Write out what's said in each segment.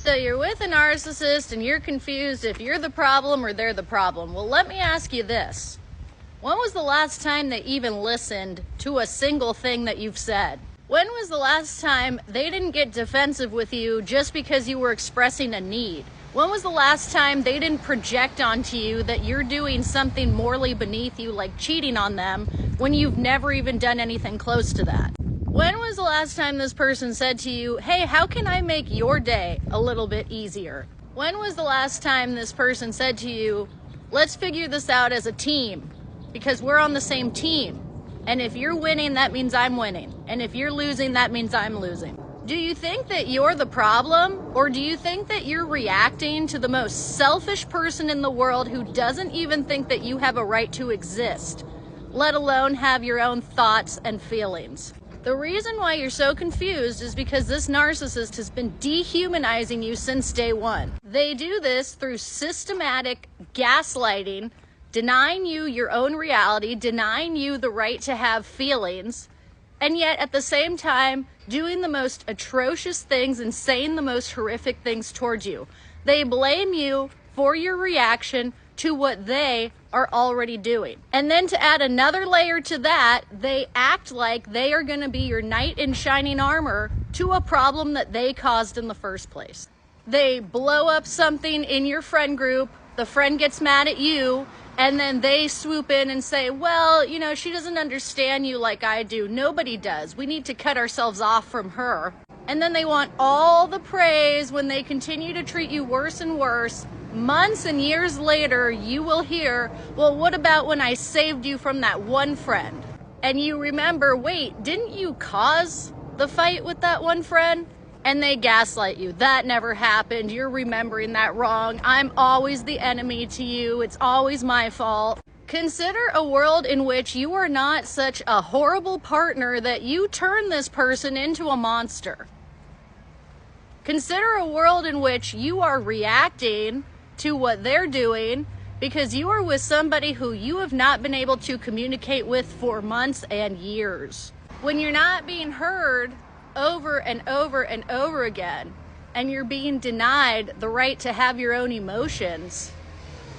So you're with a narcissist and you're confused if you're the problem or they're the problem. Well, let me ask you this. When was the last time they even listened to a single thing that you've said? When was the last time they didn't get defensive with you just because you were expressing a need? When was the last time they didn't project onto you that you're doing something morally beneath you, like cheating on them, when you've never even done anything close to that? When was the last time this person said to you, hey, how can I make your day a little bit easier? When was the last time this person said to you, let's figure this out as a team, because we're on the same team. And if you're winning, that means I'm winning. And if you're losing, that means I'm losing. Do you think that you're the problem? Or do you think that you're reacting to the most selfish person in the world who doesn't even think that you have a right to exist, let alone have your own thoughts and feelings? The reason why you're so confused is because this narcissist has been dehumanizing you since day one. They do this through systematic gaslighting, denying you your own reality, denying you the right to have feelings, and yet at the same time doing the most atrocious things and saying the most horrific things towards you. They blame you for your reaction to what they are already doing. And then to add another layer to that, they act like they are going to be your knight in shining armor to a problem that they caused in the first place. They blow up something in your friend group, the friend gets mad at you, and then they swoop in and say, well, you know, she doesn't understand you like I do. Nobody does. We need to cut ourselves off from her. And then they want all the praise when they continue to treat you worse and worse. Months and years later, you will hear, well, what about when I saved you from that one friend? And you remember, wait, didn't you cause the fight with that one friend? And they gaslight you. That never happened. You're remembering that wrong. I'm always the enemy to you. It's always my fault. Consider a world in which you are not such a horrible partner that you turn this person into a monster. Consider a world in which you are reacting to what they're doing because you are with somebody who you have not been able to communicate with for months and years. When you're not being heard over and over and over again, and you're being denied the right to have your own emotions,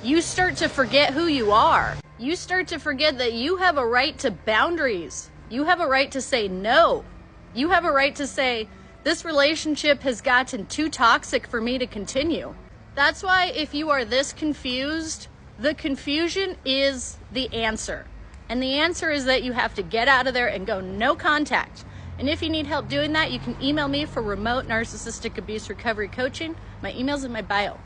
you start to forget who you are. You start to forget that you have a right to boundaries. You have a right to say no. You have a right to say, this relationship has gotten too toxic for me to continue. That's why if you are this confused, the confusion is the answer. And the answer is that you have to get out of there and go no contact. And if you need help doing that, you can email me for remote narcissistic abuse recovery coaching. My email's in my bio.